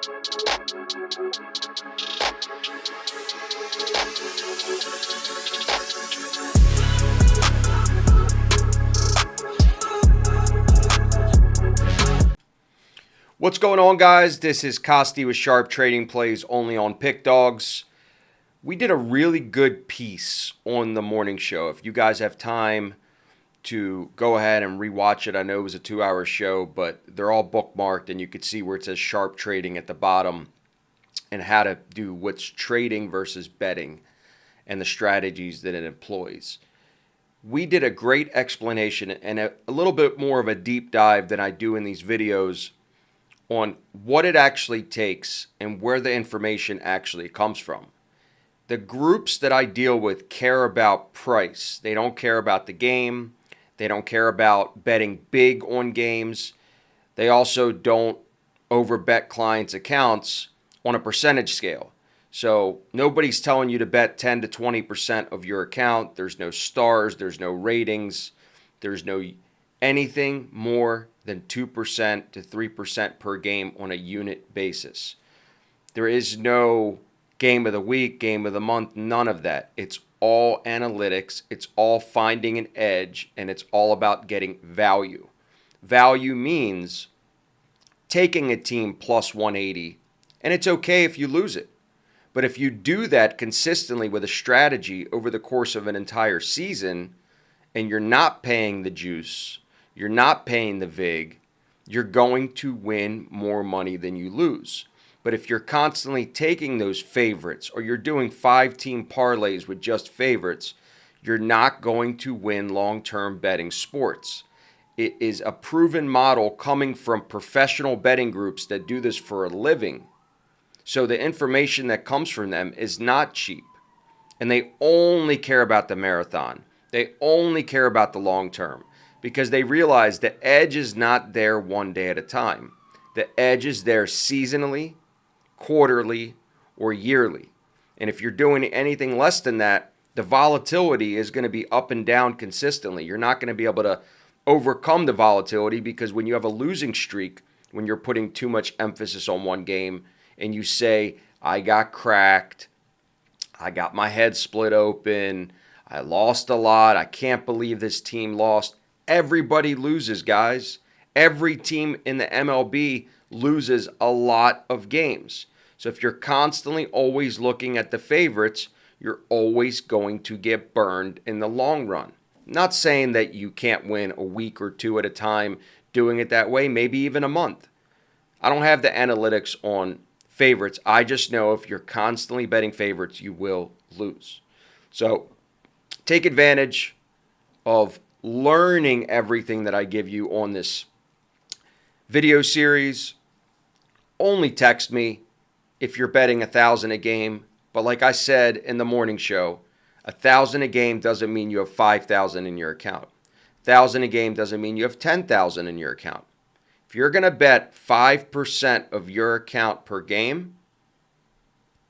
What's going on, guys? This is Kosty with Sharp Trading Plays only on PickDawgz. We did a really good piece on the morning show. If you guys have time to go ahead and rewatch it, I know it was a 2-hour show, but they're all bookmarked and you could see where it says Sharp Trading at the bottom and how to do what's trading versus betting and the strategies that it employs. We did a great explanation and a little bit more of a deep dive than I do in these videos on what it actually takes and where the information actually comes from. The groups that I deal with care about price. They don't care about the game. They don't care about betting big on games. They also don't overbet clients' accounts on a percentage scale. So nobody's telling you to bet 10 to 20% of your account. There's no stars. There's no ratings. There's no anything more than 2% to 3% per game on a unit basis. There is no game of the week, game of the month, none of that. It's all analytics. It's all finding an edge, and it's all about getting value. Value means taking a team plus 180, and it's okay if you lose it. But if you do that consistently with a strategy over the course of an entire season, and you're not paying the juice, you're not paying the VIG, you're going to win more money than you lose. But if you're constantly taking those favorites or you're doing 5-team parlays with just favorites, you're not going to win long-term betting sports. It is a proven model coming from professional betting groups that do this for a living. So the information that comes from them is not cheap. And they only care about the marathon. They only care about the long term. Because they realize the edge is not there one day at a time. The edge is there seasonally, quarterly, or yearly. And if you're doing anything less than that, the volatility is going to be up and down consistently. You're not going to be able to overcome the volatility because when you have a losing streak, when you're putting too much emphasis on one game and you say, I got cracked, I got my head split open, I lost a lot, I can't believe this team lost. Everybody loses, guys. Every team in the MLB loses a lot of games. So if you're constantly always looking at the favorites, you're always going to get burned in the long run. I'm not saying that you can't win a week or two at a time doing it that way, maybe even a month. I don't have the analytics on favorites. I just know if you're constantly betting favorites, you will lose. So take advantage of learning everything that I give you on this video series. Only text me if you're betting 1,000 a game. But like I said in the morning show, 1,000 a game doesn't mean you have 5,000 in your account. 1,000 a game doesn't mean you have 10,000 in your account. If you're going to bet 5% of your account per game,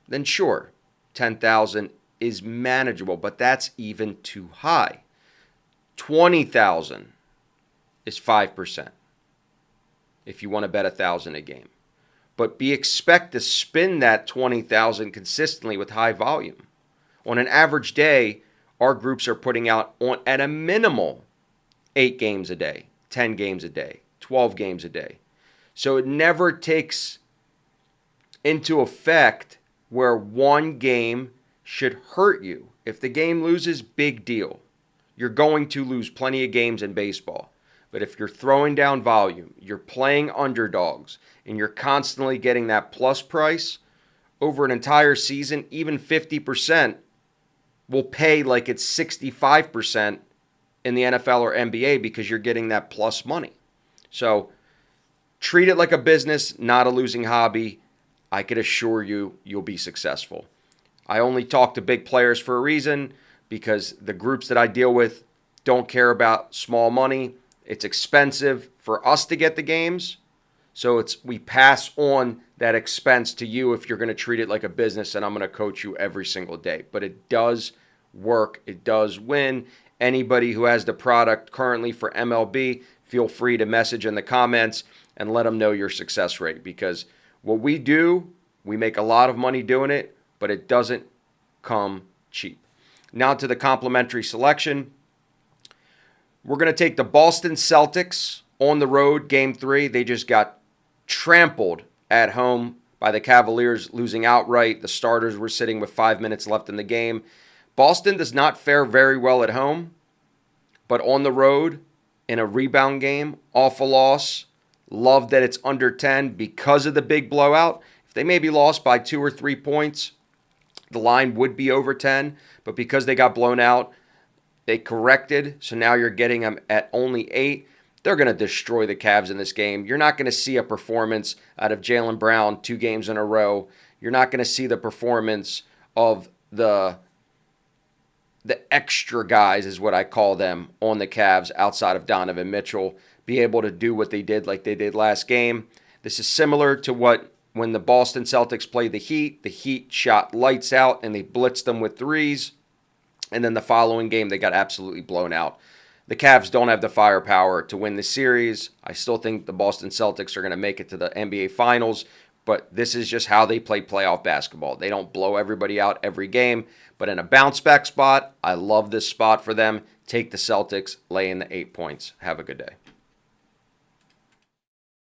then sure, 10,000 is manageable, but that's even too high. 20,000 is 5% if you want to bet 1,000 a game. But expect to spin that 20,000 consistently with high volume. On an average day, our groups are putting out at a minimal 8 games a day, 10 games a day, 12 games a day. So it never takes into effect where one game should hurt you. If the game loses, big deal. You're going to lose plenty of games in baseball. But if you're throwing down volume, you're playing underdogs, and you're constantly getting that plus price over an entire season, even 50% will pay like it's 65% in the NFL or NBA because you're getting that plus money. So treat it like a business, not a losing hobby. I could assure you, you'll be successful. I only talk to big players for a reason, because the groups that I deal with don't care about small money. It's expensive for us to get the games. So we pass on that expense to you if you're going to treat it like a business, and I'm going to coach you every single day. But it does work. It does win. Anybody who has the product currently for MLB, feel free to message in the comments and let them know your success rate, because What we do, we make a lot of money doing it, but it doesn't come cheap. Now to the complimentary selection. We're going to take the Boston Celtics on the road, Game 3. They just got trampled at home by the Cavaliers, losing outright. The starters were sitting with 5 minutes left in the game. Boston does not fare very well at home, but on the road in a rebound game, awful loss. Love that it's under 10 because of the big blowout. If they maybe lost by 2 or 3 points, the line would be over 10, but because they got blown out, they corrected, so now you're getting them at only 8. They're going to destroy the Cavs in this game. You're not going to see a performance out of Jaylen Brown 2 games in a row. You're not going to see the performance of the extra guys, is what I call them, on the Cavs outside of Donovan Mitchell, be able to do what they did like they did last game. This is similar to when the Boston Celtics played the Heat shot lights out and they blitzed them with threes. And then the following game, they got absolutely blown out. The Cavs don't have the firepower to win the series. I still think the Boston Celtics are going to make it to the NBA Finals, but this is just how they play playoff basketball. They don't blow everybody out every game, but in a bounce-back spot, I love this spot for them. Take the Celtics, lay in the 8 points. Have a good day.